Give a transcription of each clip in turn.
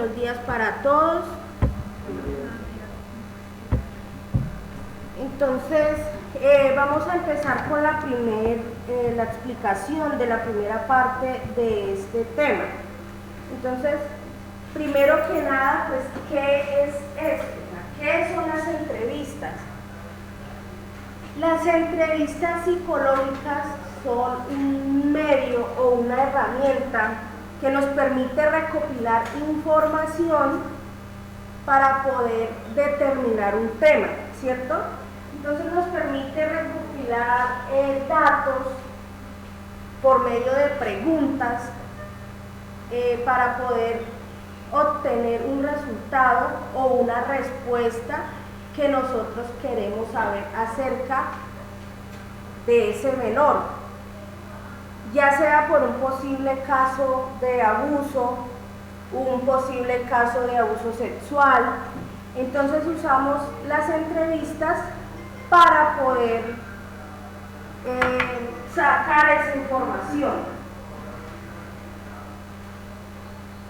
buenos días para todos. Entonces, vamos a empezar con la explicación de la primera parte de este tema. Entonces, primero que nada, pues, ¿qué es esto? ¿Qué son las entrevistas? Las entrevistas psicológicas son un medio o una herramienta que nos permite recopilar información para poder determinar un tema, ¿cierto? Entonces nos permite recopilar datos por medio de preguntas para poder obtener un resultado o una respuesta que nosotros queremos saber acerca de ese menor, ya sea por un posible caso de abuso, un posible caso de abuso sexual. Entonces usamos las entrevistas para poder sacar esa información.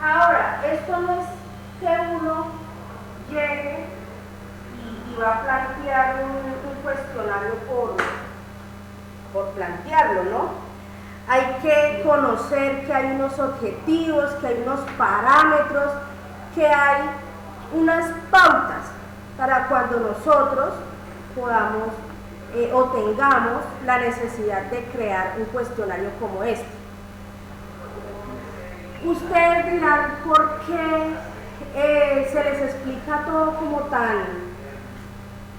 Ahora, esto no es que uno llegue y va a plantear un cuestionario por plantearlo, ¿no? Hay que conocer que hay unos objetivos, que hay unos parámetros, que hay unas pautas para cuando nosotros podamos o tengamos la necesidad de crear un cuestionario como este. Ustedes dirán por qué se les explica todo como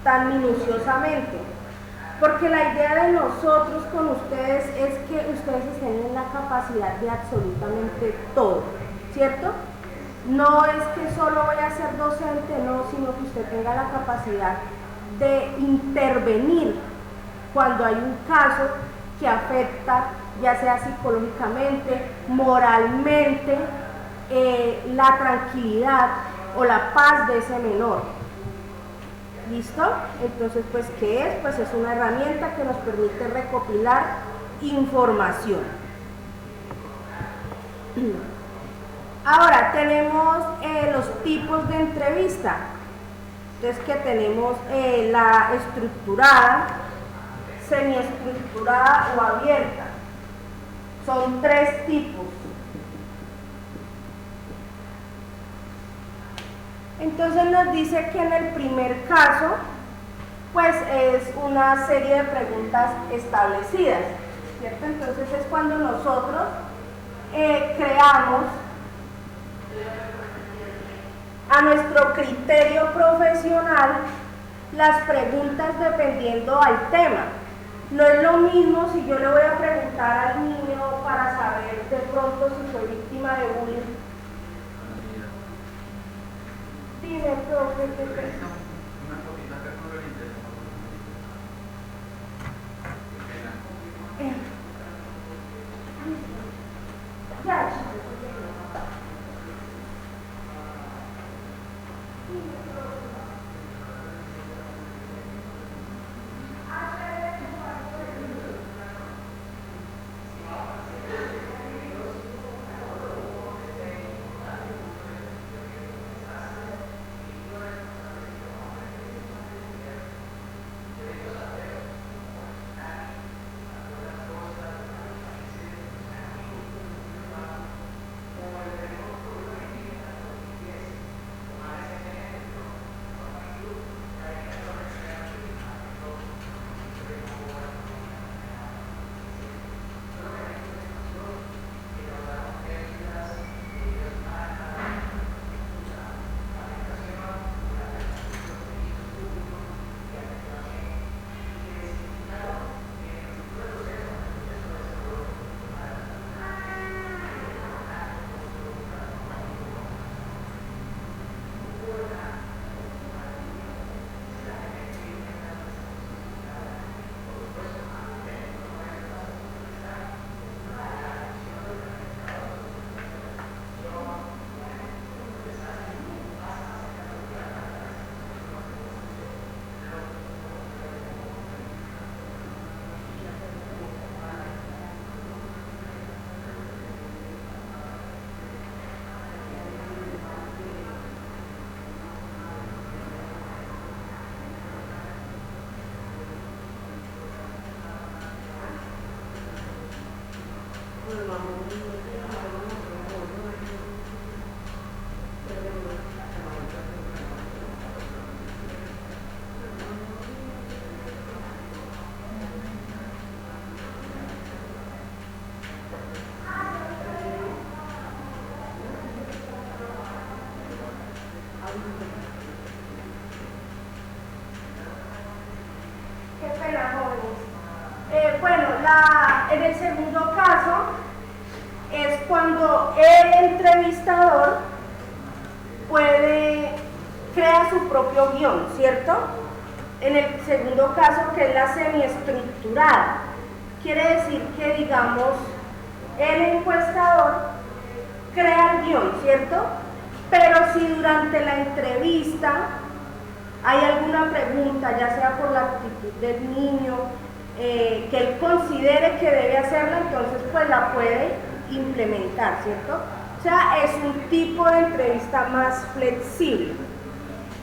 tan minuciosamente. Porque la idea de nosotros con ustedes es que ustedes estén en la capacidad de absolutamente todo, ¿cierto? No es que solo voy a ser docente, no, sino que usted tenga la capacidad de intervenir cuando hay un caso que afecta, ya sea psicológicamente, moralmente, la tranquilidad o la paz de ese menor. ¿Listo? Entonces, pues, ¿qué es? Pues es una herramienta que nos permite recopilar información. Ahora, tenemos los tipos de entrevista. Entonces, que tenemos la estructurada, semiestructurada o abierta. Son 3 tipos. Entonces nos dice que en el primer caso, pues es una serie de preguntas establecidas, ¿cierto? Entonces es cuando nosotros creamos a nuestro criterio profesional las preguntas dependiendo al tema. No es lo mismo si yo le voy a preguntar al niño para saber de pronto si fue víctima de bullying. Dime, profe, ¿qué pasa? Una cosita que no me interesa. Ya, chicos. Qué pena, jóvenes. Bueno, en el segundo caso es cuando el entrevistador crea su propio guión, ¿cierto? En el segundo caso, que es la semiestructurada, quiere decir que, digamos, el encuestador crea el guión, ¿cierto? Pero si durante la entrevista hay alguna pregunta, ya sea por la actitud del niño, que él considere que debe hacerla, entonces pues la puede implementar, ¿cierto? O sea, es un tipo de entrevista más flexible.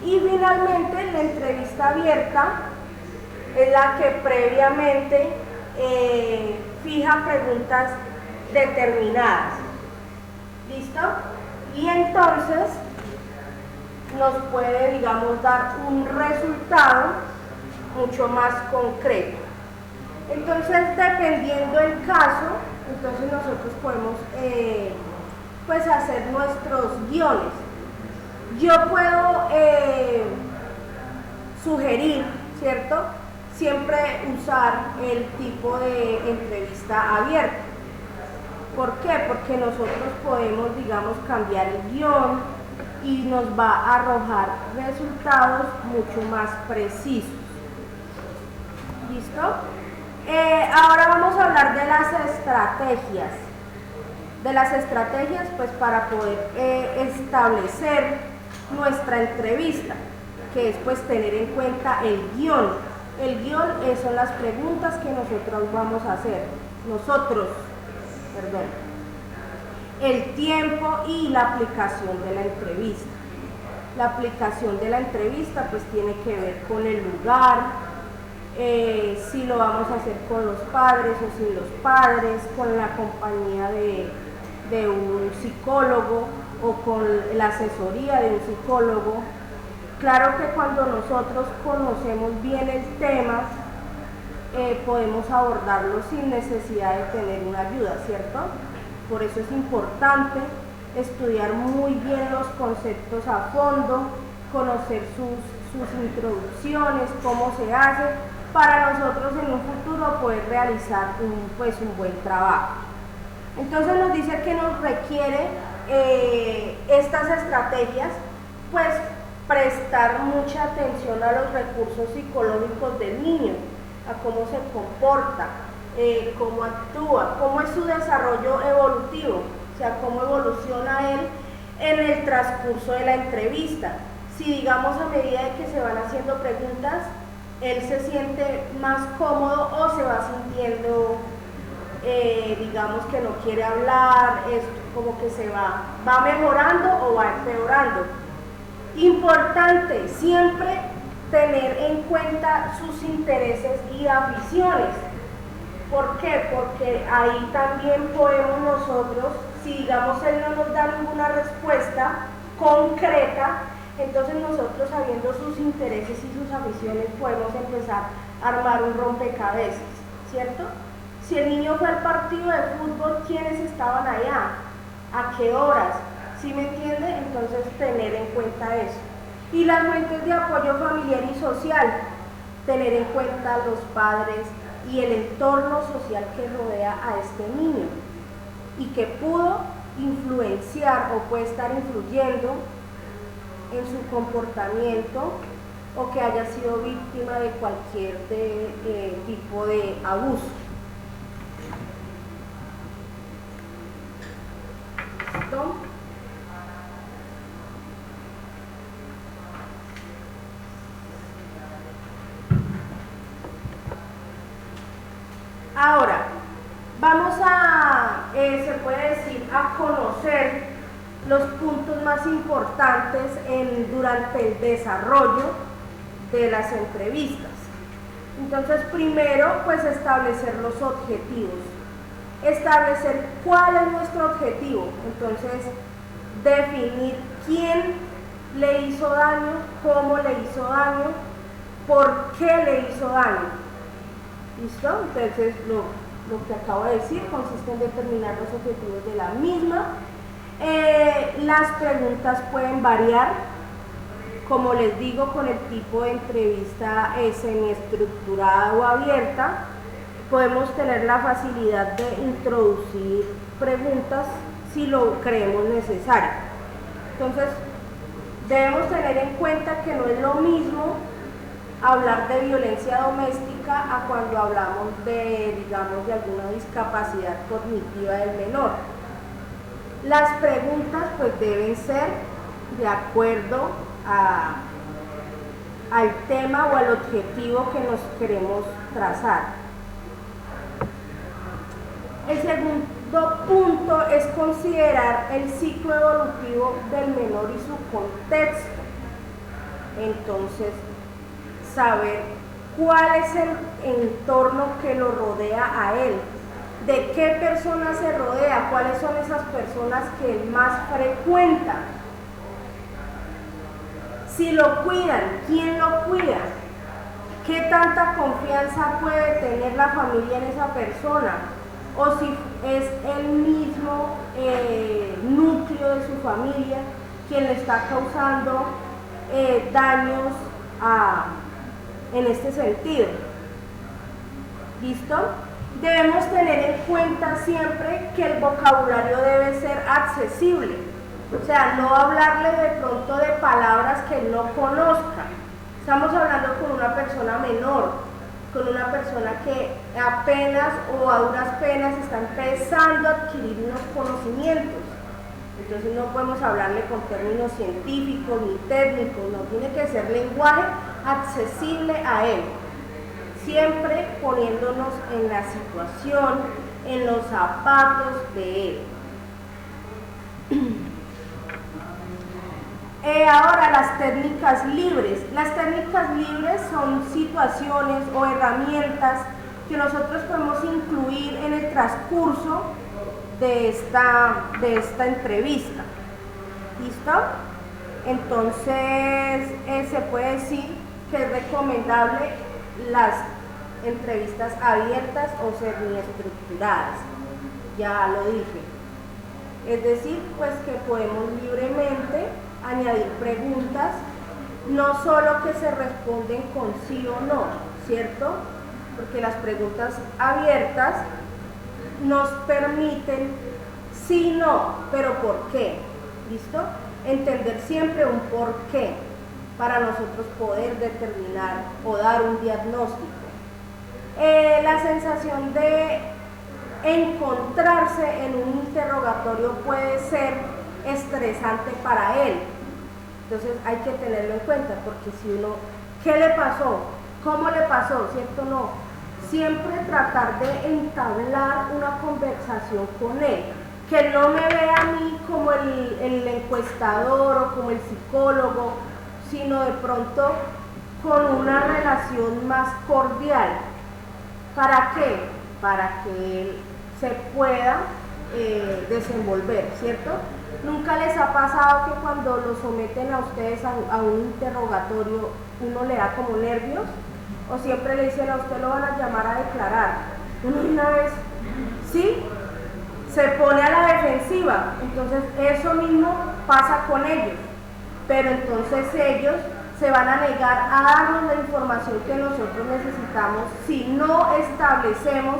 Y finalmente, la entrevista abierta es la que previamente fija preguntas determinadas. ¿Listo? Y entonces nos puede, digamos, dar un resultado mucho más concreto. Entonces, dependiendo del caso, entonces nosotros podemos pues hacer nuestros guiones. Yo puedo sugerir, ¿cierto?, siempre usar el tipo de entrevista abierta. ¿Por qué? Porque nosotros podemos, digamos, cambiar el guión y nos va a arrojar resultados mucho más precisos. ¿Listo? Ahora vamos a hablar de las estrategias. De las estrategias, pues, para poder establecer nuestra entrevista, que es, pues, tener en cuenta el guión. El guión son las preguntas que nosotros vamos a hacer. El tiempo y la aplicación de la entrevista. La aplicación de la entrevista pues tiene que ver con el lugar, si lo vamos a hacer con los padres o sin los padres, con la compañía de un psicólogo o con la asesoría de un psicólogo. Claro que cuando nosotros conocemos bien el tema, podemos abordarlo sin necesidad de tener una ayuda, ¿cierto? Por eso es importante estudiar muy bien los conceptos a fondo, conocer sus introducciones, cómo se hace, para nosotros en un futuro poder realizar un buen trabajo. Entonces nos dice que nos requiere estas estrategias, pues prestar mucha atención a los recursos psicológicos del niño, a cómo se comporta, cómo actúa, cómo es su desarrollo evolutivo, o sea, cómo evoluciona él en el transcurso de la entrevista. Si, digamos, a medida de que se van haciendo preguntas, él se siente más cómodo o se va sintiendo, digamos, que no quiere hablar, es como que se va mejorando o va empeorando. Importante, siempre tener en cuenta sus intereses y aficiones. ¿Por qué? Porque ahí también podemos nosotros, si, digamos, él no nos da ninguna respuesta concreta, entonces nosotros, sabiendo sus intereses y sus aficiones, podemos empezar a armar un rompecabezas, ¿cierto? Si el niño fue al partido de fútbol, ¿quiénes estaban allá? ¿A qué horas? ¿Sí me entiende? Entonces, tener en cuenta eso. Y las fuentes de apoyo familiar y social, tener en cuenta los padres y el entorno social que rodea a este niño y que pudo influenciar o puede estar influyendo en su comportamiento o que haya sido víctima de cualquier tipo de abuso. ¿Listo? Ahora, vamos a, se puede decir, a conocer los puntos más importantes durante el desarrollo de las entrevistas. Entonces, primero, pues establecer los objetivos. establecer cuál es nuestro objetivo, entonces definir quién le hizo daño, cómo le hizo daño, por qué le hizo daño. ¿Listo? Entonces lo que acabo de decir consiste en determinar los objetivos de la misma. Las preguntas pueden variar, como les digo, con el tipo de entrevista semiestructurada o abierta. Podemos tener la facilidad de introducir preguntas si lo creemos necesario. Entonces, debemos tener en cuenta que no es lo mismo hablar de violencia doméstica a cuando hablamos de, digamos, de alguna discapacidad cognitiva del menor. Las preguntas pues deben ser de acuerdo al tema o al objetivo que nos queremos trazar. El segundo punto es considerar el ciclo evolutivo del menor y su contexto. Entonces, saber cuál es el entorno que lo rodea a él, de qué personas se rodea, cuáles son esas personas que él más frecuenta. Si lo cuidan, ¿quién lo cuida? ¿Qué tanta confianza puede tener la familia en esa persona? O si es el mismo núcleo de su familia quien le está causando daños en este sentido. ¿Listo? Debemos tener en cuenta siempre que el vocabulario debe ser accesible, o sea, no hablarle de pronto de palabras que él no conozca. Estamos hablando con una persona menor, con una persona que apenas o a duras penas está empezando a adquirir unos conocimientos. Entonces no podemos hablarle con términos científicos ni técnicos, no, tiene que ser lenguaje accesible a él, siempre poniéndonos en la situación, en los zapatos de él. Ahora las técnicas libres. Las técnicas libres son situaciones o herramientas que nosotros podemos incluir en el transcurso de esta entrevista. ¿Listo? Entonces se puede decir que es recomendable las entrevistas abiertas o semiestructuradas. Ya lo dije. Es decir, pues que podemos libremente añadir preguntas, no solo que se responden con sí o no, ¿cierto? Porque las preguntas abiertas nos permiten sí, no, pero ¿por qué? ¿Listo? Entender siempre un por qué para nosotros poder determinar o dar un diagnóstico. La sensación de encontrarse en un interrogatorio puede ser estresante para él. Entonces hay que tenerlo en cuenta, porque si uno, ¿qué le pasó? ¿Cómo le pasó? ¿Cierto o no? Siempre tratar de entablar una conversación con él, que no me vea a mí como el encuestador o como el psicólogo, sino de pronto con una relación más cordial. ¿Para qué? Para que él se pueda desenvolver, ¿cierto? ¿Nunca les ha pasado que cuando lo someten a ustedes a un interrogatorio uno le da como nervios? ¿O siempre le dicen a usted lo van a llamar a declarar? Uno una vez, ¿sí? Se pone a la defensiva. Entonces eso mismo pasa con ellos. Pero entonces ellos se van a negar a darnos la información que nosotros necesitamos si no establecemos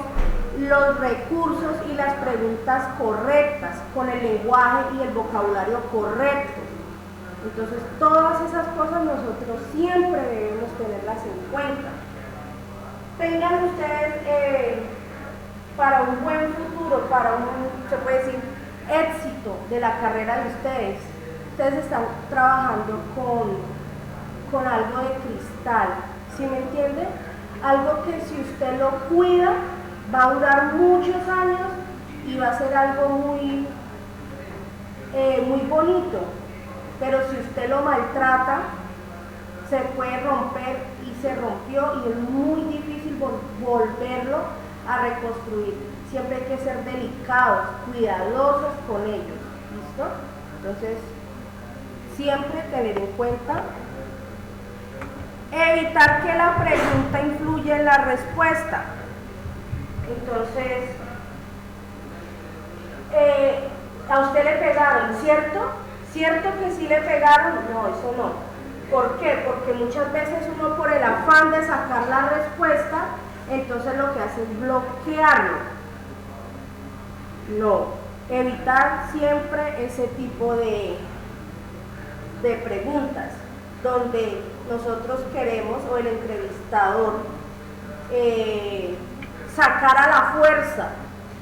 los recursos y las preguntas correctas, con el lenguaje y el vocabulario correcto. Entonces, todas esas cosas nosotros siempre debemos tenerlas en cuenta. Tengan ustedes para un buen futuro, para un, se puede decir, éxito de la carrera de ustedes. Ustedes están trabajando con algo de cristal, ¿sí me entienden? Algo que si usted lo cuida, va a durar muchos años y va a ser algo muy bonito, pero si usted lo maltrata, se puede romper y se rompió y es muy difícil volverlo a reconstruir. siempre hay que ser delicados, cuidadosos con ellos, ¿listo? Entonces, siempre tener en cuenta, evitar que la pregunta influya en la respuesta. Entonces, a usted le pegaron, ¿cierto? ¿Cierto que sí le pegaron? No, eso no. ¿Por qué? Porque muchas veces uno, por el afán de sacar la respuesta, entonces lo que hace es bloquearlo. No, evitar siempre ese tipo de preguntas donde nosotros queremos, o el entrevistador, sacar a la fuerza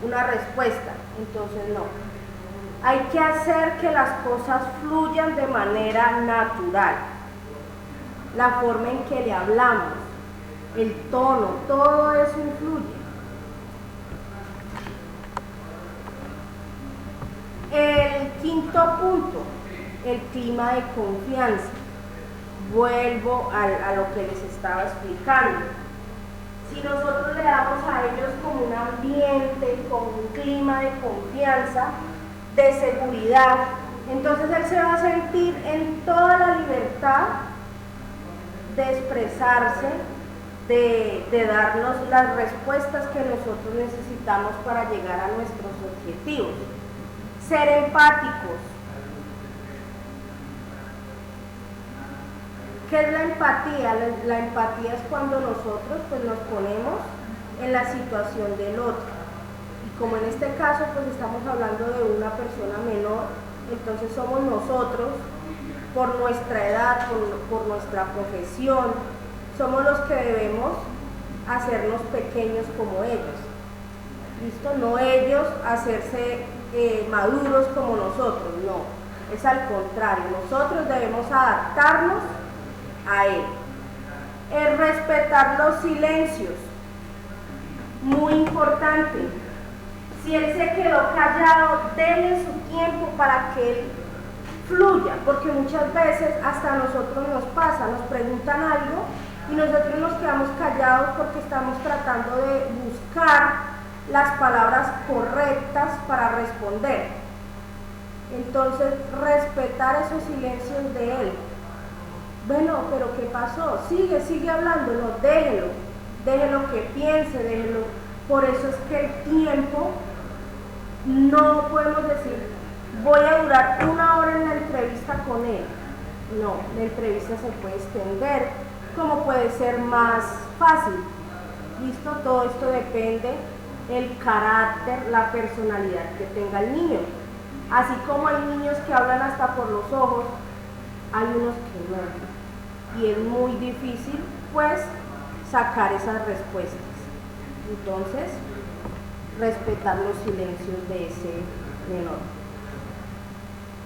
una respuesta. Entonces no, hay que hacer que las cosas fluyan de manera natural, la forma en que le hablamos, el tono, todo eso influye. El quinto punto, el clima de confianza. Vuelvo a lo que les estaba explicando. Si nosotros le damos a ellos como un ambiente, como un clima de confianza, de seguridad, entonces él se va a sentir en toda la libertad de expresarse, de darnos las respuestas que nosotros necesitamos para llegar a nuestros objetivos. Ser empáticos. ¿Qué es la empatía? La empatía es cuando nosotros pues, nos ponemos en la situación del otro. Y como en este caso pues estamos hablando de una persona menor, entonces somos nosotros, por nuestra edad, por nuestra profesión, somos los que debemos hacernos pequeños como ellos. ¿Listo? No ellos hacerse maduros como nosotros, no. Es al contrario, nosotros debemos adaptarnos a él. El respetar los silencios, muy importante. Si él se quedó callado, denle su tiempo para que él fluya, porque muchas veces hasta a nosotros nos pasa, nos preguntan algo y nosotros nos quedamos callados porque estamos tratando de buscar las palabras correctas para responder. Entonces, respetar esos silencios de él. Bueno, pero ¿qué pasó? Sigue hablando, no, déjelo que piense, déjelo. Por eso es que el tiempo, no podemos decir, voy a durar 1 hora en la entrevista con él. No, la entrevista se puede extender, como puede ser más fácil. ¿Listo? Todo esto depende del carácter, la personalidad que tenga el niño. Así como hay niños que hablan hasta por los ojos, hay unos que no. Y es muy difícil, pues, sacar esas respuestas. Entonces, respetar los silencios de ese menor.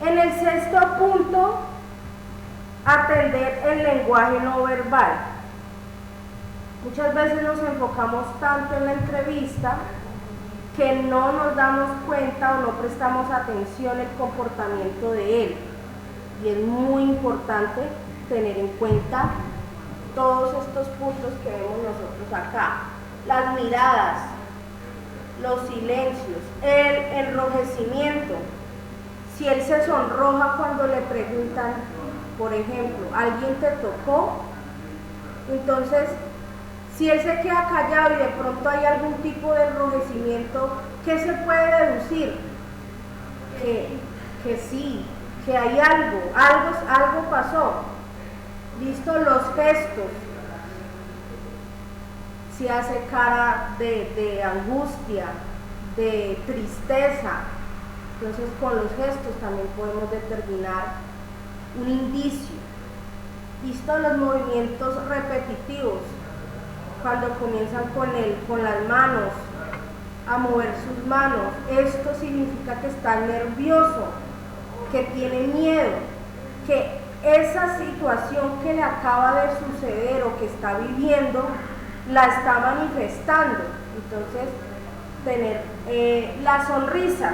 En el sexto punto, atender el lenguaje no verbal. Muchas veces nos enfocamos tanto en la entrevista que no nos damos cuenta o no prestamos atención al comportamiento de él. Y es muy importante tener en cuenta todos estos puntos que vemos nosotros acá. Las miradas, los silencios, el enrojecimiento. Si él se sonroja cuando le preguntan, por ejemplo, ¿alguien te tocó? Entonces, si él se queda callado y de pronto hay algún tipo de enrojecimiento, ¿qué se puede deducir? Que sí, que hay algo pasó. ¿Listo? Los gestos. Si hace cara de angustia, de tristeza, entonces con los gestos también podemos determinar un indicio. ¿Listo? Los movimientos repetitivos, cuando comienzan con las manos, a mover sus manos, esto significa que está nervioso, que tiene miedo, que esa situación que le acaba de suceder o que está viviendo, la está manifestando. Entonces, tener las sonrisas,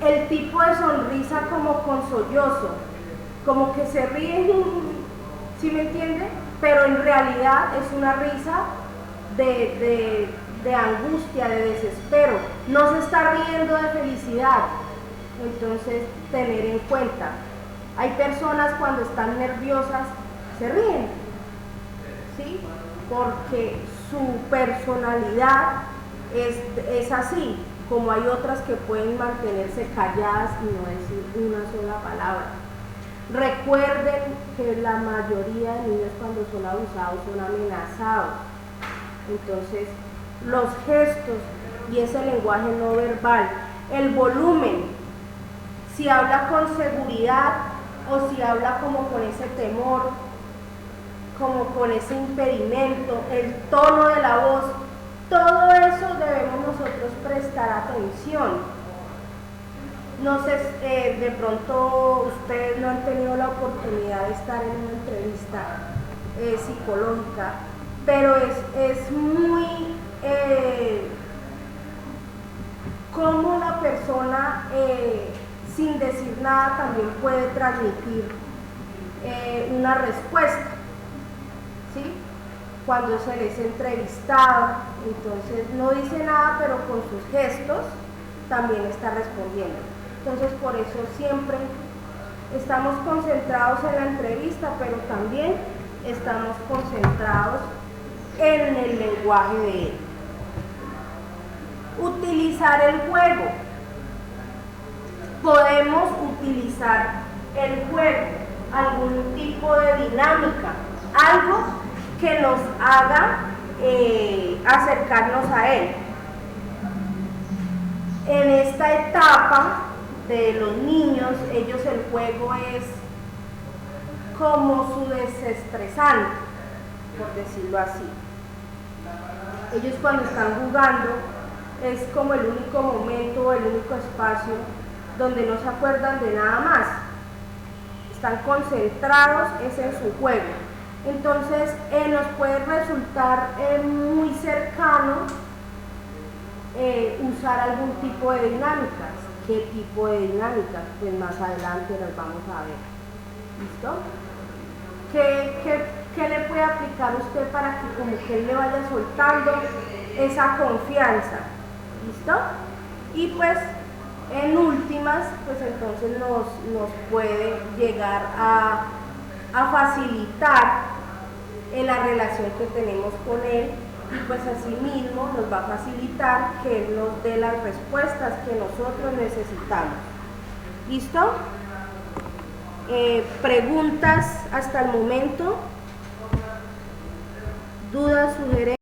el tipo de sonrisa como con sollozo, como que se ríe, ¿sí me entiende? Pero en realidad es una risa de de angustia, de desespero, no se está riendo de felicidad. Entonces, tener en cuenta, hay personas cuando están nerviosas se ríen, ¿sí? Porque su personalidad es así, como hay otras que pueden mantenerse calladas y no decir una sola palabra. Recuerden que la mayoría de niños cuando son abusados son amenazados. Entonces, los gestos y ese lenguaje no verbal, el volumen, si habla con seguridad o si habla como con ese temor, como con ese impedimento, el tono de la voz, todo eso debemos nosotros prestar atención. No sé, de pronto ustedes no han tenido la oportunidad de estar en una entrevista psicológica, pero es muy cómo la persona sin decir nada también puede transmitir una respuesta, ¿sí? Cuando se les entrevistado, entonces no dice nada, pero con sus gestos también está respondiendo. Entonces, por eso siempre estamos concentrados en la entrevista, pero también estamos concentrados en el lenguaje de él. Utilizar el juego. Podemos utilizar el juego, algún tipo de dinámica, algo que nos haga acercarnos a él. En esta etapa de los niños, ellos el juego es como su desestresante, por decirlo así. Ellos cuando están jugando es como el único momento, el único espacio donde no se acuerdan de nada más. Están concentrados es en su juego. Entonces nos puede resultar muy cercano usar algún tipo de dinámicas. ¿Qué tipo de dinámicas? Pues más adelante las vamos a ver. ¿Listo? ¿Qué le puede aplicar usted para que como que él le vaya soltando esa confianza? ¿Listo? Y pues en últimas, pues entonces nos puede llegar a facilitar en la relación que tenemos con él, y pues así mismo nos va a facilitar que él nos dé las respuestas que nosotros necesitamos. ¿Listo? Preguntas hasta el momento, dudas, sugerencias.